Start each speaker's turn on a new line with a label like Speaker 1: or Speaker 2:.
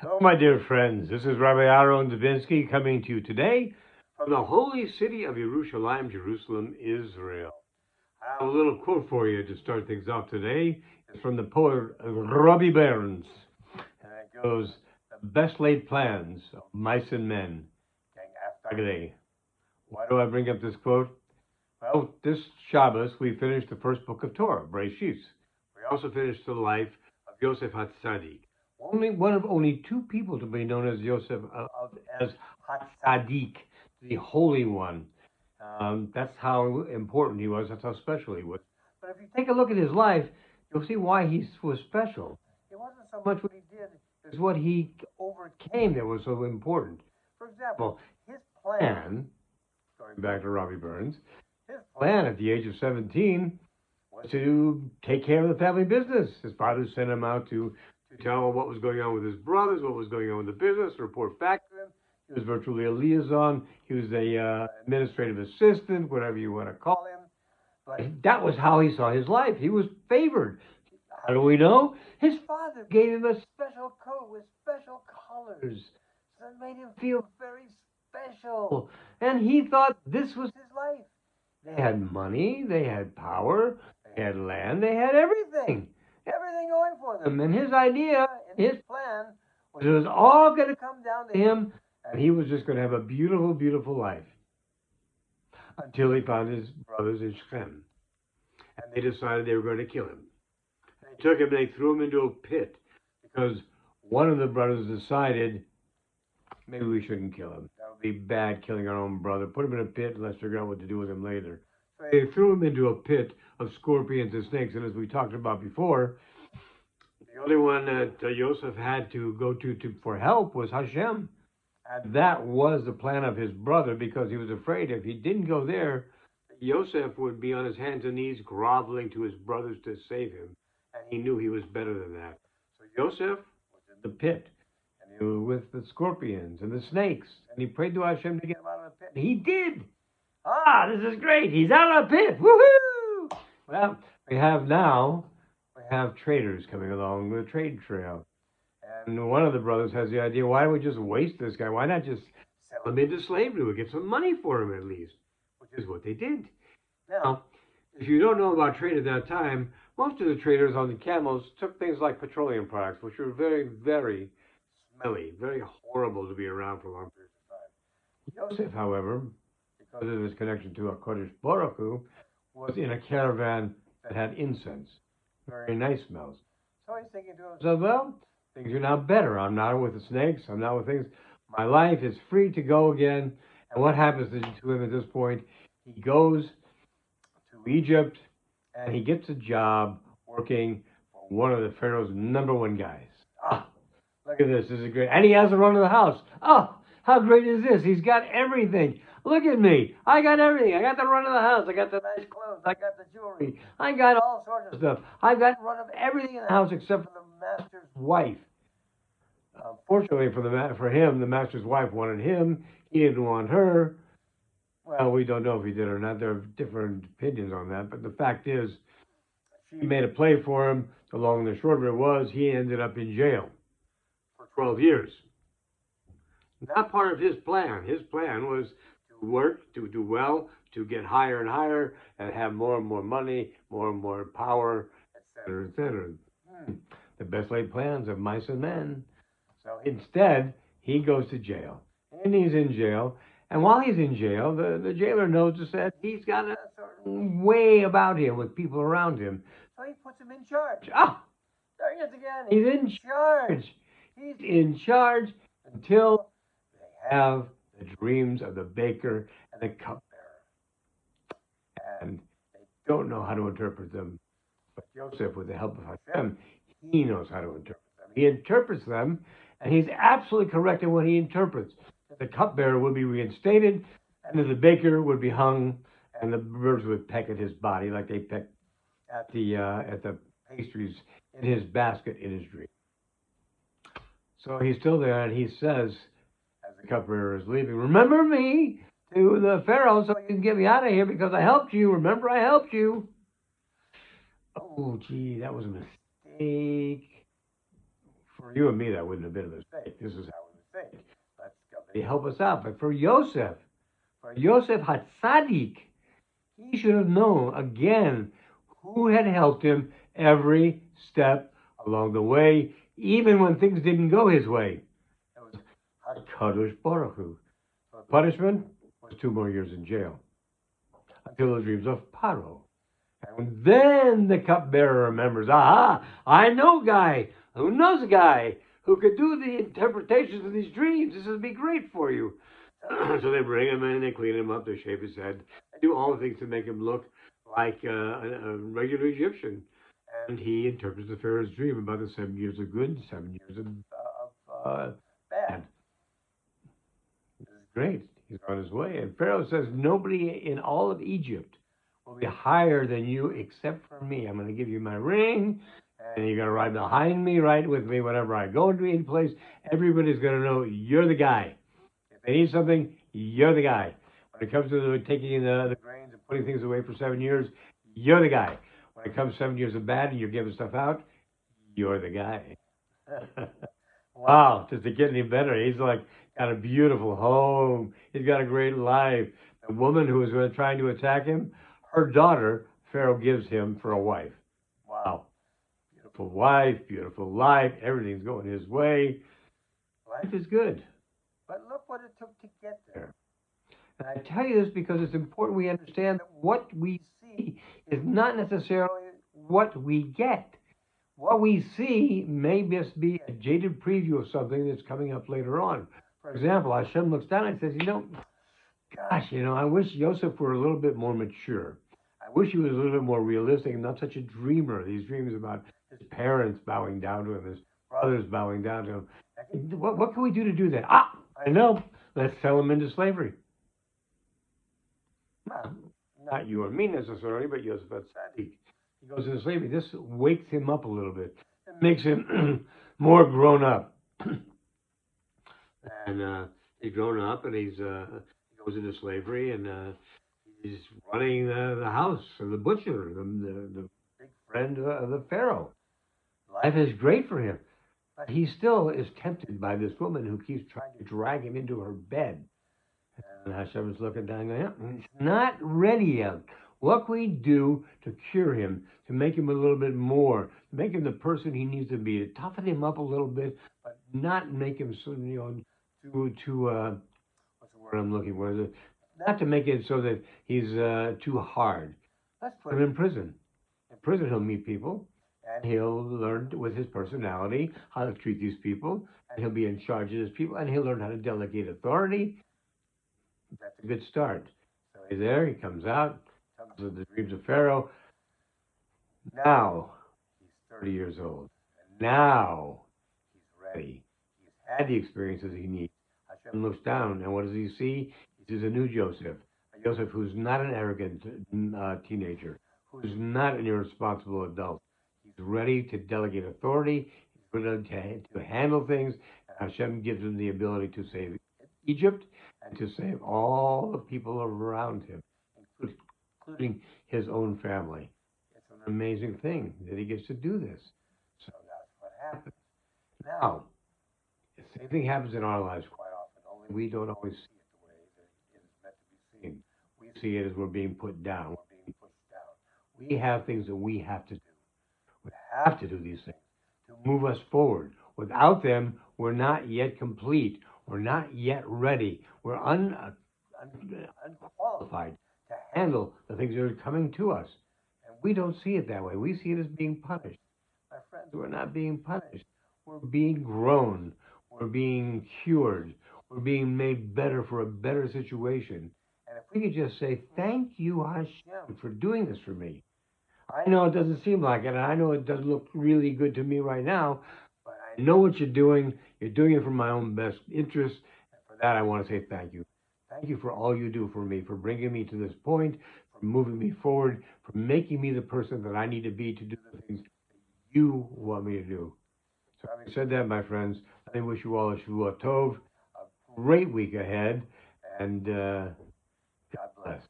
Speaker 1: Hello, my dear friends. This is Rabbi Aharon Dobinsky coming to you today from the holy city of Yerushalayim, Jerusalem, Israel. I have a little quote for you to start things off today. It's from the poet Rabbi Burns. And it goes, "The best laid plans of mice and men. Why do I bring up this quote? Well, this Shabbos we finished the first book of Torah, Bereshit. We also finished the life of Yosef HaTzadik. Only two people to be known as Yosef as HaTzadik, the Holy One. That's how important he was. That's how special he was. But if you take a look at his life, you'll see why he was special. It wasn't so much what he did, it's what he overcame that was so important. For example, his plan, going back to Rabbi Burns, his plan at the age of 17 was to take care of the family business. His father sent him out to tell him what was going on with his brothers, what was going on with the business, report back to him. He was virtually a liaison. He was a administrative assistant, whatever you want to call him. But that was how he saw his life. He was favored. How do we know? His father gave him a special coat with special colors. So it made him feel very special. And he thought this was his life. They had money, they had power, they had land, they had everything. Everything going for them. And his idea and his plan was it was all going to come down to him, and he was just going to have a beautiful, beautiful life. Until he found his brothers in Shechem. And they decided they were going to kill him. They took him and they threw him into a pit because one of the brothers decided maybe we shouldn't kill him. That would be bad, killing our own brother. Put him in a pit and let's figure out what to do with him later. So they threw him into a pit of scorpions and snakes. And as we talked about before, the only one that Yosef had to go to for help was Hashem. And that was the plan of his brother because he was afraid if he didn't go there, Yosef would be on his hands and knees groveling to his brothers to save him. And he knew he was better than that. So Yosef was in the pit. And he was with the scorpions and the snakes. And he prayed to Hashem to get him out of the pit. And he did. This is great. He's out of the pit. Woohoo! Well, we have traders coming along the trade trail. And one of the brothers has the idea, why don't we just waste this guy? Why not just sell him into slavery? We'll get some money for him at least, which is what they did. Now, if you don't know about trade at that time, most of the traders on the camels took things like petroleum products, which were very, very smelly, very horrible to be around for long periods of time. Yosef, however, because of his connection to HaKadosh Baruch Hu, was in a caravan that had incense, very nice smells. So he's thinking to himself, well, things are now better. I'm not with the snakes. I'm not with things. My life is free to go again. And what happens to him at this point? He goes to Egypt and he gets a job working for one of the Pharaoh's #1 guys. Look at this. This is great. And he has a run of the house. How great is this? He's got everything. Look at me. I got everything. I got the run of the house. I got the nice clothes. I got the jewelry. I got all sorts of stuff. I got run of everything in the house except for the master's wife. Fortunately for him, the master's wife wanted him. He didn't want her. Well, we don't know if he did or not. There are different opinions on that. But the fact is, she made a play for him. The long and the short of it was, he ended up in jail for 12 years. Not part of his plan. His plan was to work, to do well, to get higher and higher, and have more and more money, more and more power, etc., etc. The best laid plans of mice and men. So instead, he goes to jail. And he's in jail. And while he's in jail, the jailer notices that he's got a certain way about him with people around him. So he puts him in charge. There he is again. He's in charge. He's in charge until they have the dreams of the baker and the cupbearer. And they don't know how to interpret them. But Joseph, with the help of Hashem, he knows how to interpret them. He interprets them, and he's absolutely correct in what he interprets. The cupbearer would be reinstated, and then the baker would be hung, and the birds would peck at his body like they peck at the pastries in his basket in his dream. So he's still there, and he says, as the cupbearer is leaving, remember me to the Pharaoh so you can get me out of here because I helped you. Remember, I helped you. Oh, gee, that was a mistake. For you and me, that wouldn't have been a mistake. This is how we would think. Let's go. They help us out. But for Yosef Hatzadik, he should have known again who had helped him every step along the way, even when things didn't go his way. It was HaKadosh Baruch Hu. So the punishment was 2 more years in jail until the dreams of Paro. And then the cupbearer remembers, aha, I know a guy who knows a guy who could do the interpretations of these dreams. This would be great for you. So they bring him in, they clean him up, they shave his head, they do all the things to make him look like a regular Egyptian. And he interprets the Pharaoh's dream about the 7 years of good, 7 years of bad. This is great. He's on his way. And Pharaoh says, nobody in all of Egypt will be higher than you except for me. I'm going to give you my ring, and you're going to ride behind me, right with me, whenever I go into any place. Everybody's going to know you're the guy. If they need something, you're the guy. When it comes to taking the grains and putting things away for 7 years, you're the guy. When it comes to 7 years of bad and you're giving stuff out, you're the guy. Wow, does it get any better? He's like got a beautiful home. He's got a great life. The woman who was trying to attack him, her daughter, Pharaoh gives him for a wife. Wow. Beautiful wife, beautiful life. Everything's going his way. Life is good. But look what it took to get there. And I tell you this because it's important we understand that what we see is not necessarily what we get. What we see may just be a jaded preview of something that's coming up later on. For example, Hashem looks down and says, gosh, I wish Yosef were a little bit more mature. I wish he was a little bit more realistic and not such a dreamer. These dreams about his parents bowing down to him, his brothers bowing down to him. What can we do to do that? I know. Let's sell him into slavery. Not you or me necessarily, but Yosef Hatzadik. He goes into slavery. This wakes him up a little bit. It makes him more grown up. And he's grown up, and he goes into slavery, and he's running the house, the butcher, the big friend of the Pharaoh. Life is great for him. But he still is tempted by this woman who keeps trying to drag him into her bed. And Hashem is looking down and going, he's not ready yet. What can we do to cure him, to make him a little bit more, to make him the person he needs to be, to toughen him up a little bit, but not make him so, what's the word I'm looking for? Not to make it so that he's too hard. Let's put him in prison. In prison he'll meet people, and he'll learn with his personality how to treat these people, and he'll be in charge of his people, and he'll learn how to delegate authority. That's a good start. So he's there, he comes out, comes to the dreams of Pharaoh. Now he's 30 years old. And now he's ready. He's had the experiences he needs. Hashem looks down, and what does he see? He sees a new Joseph. A Joseph who's not an arrogant teenager, who's not an irresponsible adult. He's ready to delegate authority. He's ready to handle things. And Hashem gives him the ability to save Egypt and to save all the people around him, including his own family. It's an amazing thing that he gets to do this. So that's what happens. Now, the same thing happens in our lives quite often, only we don't always see it the way that it is meant to be seen. We see it as we're being put down, we're being pushed down. We have things that we have to do. We have to do these things to move us forward. Without them, we're not yet complete. We're not yet ready. We're unqualified to handle the things that are coming to us. And we don't see it that way. We see it as being punished. My friends, we're not being punished. We're being grown. We're being cured. We're being made better for a better situation. And if we could just say, thank you, Hashem, for doing this for me. I know it doesn't seem like it, and I know it doesn't look really good to me right now, but I know what you're doing. You're doing it for my own best interest. And for that, I want to say thank you. Thank you for all you do for me, for bringing me to this point, for moving me forward, for making me the person that I need to be to do the things that you want me to do. So having said that, my friends, let me wish you all a Shavua Tov, a great week ahead, and God bless.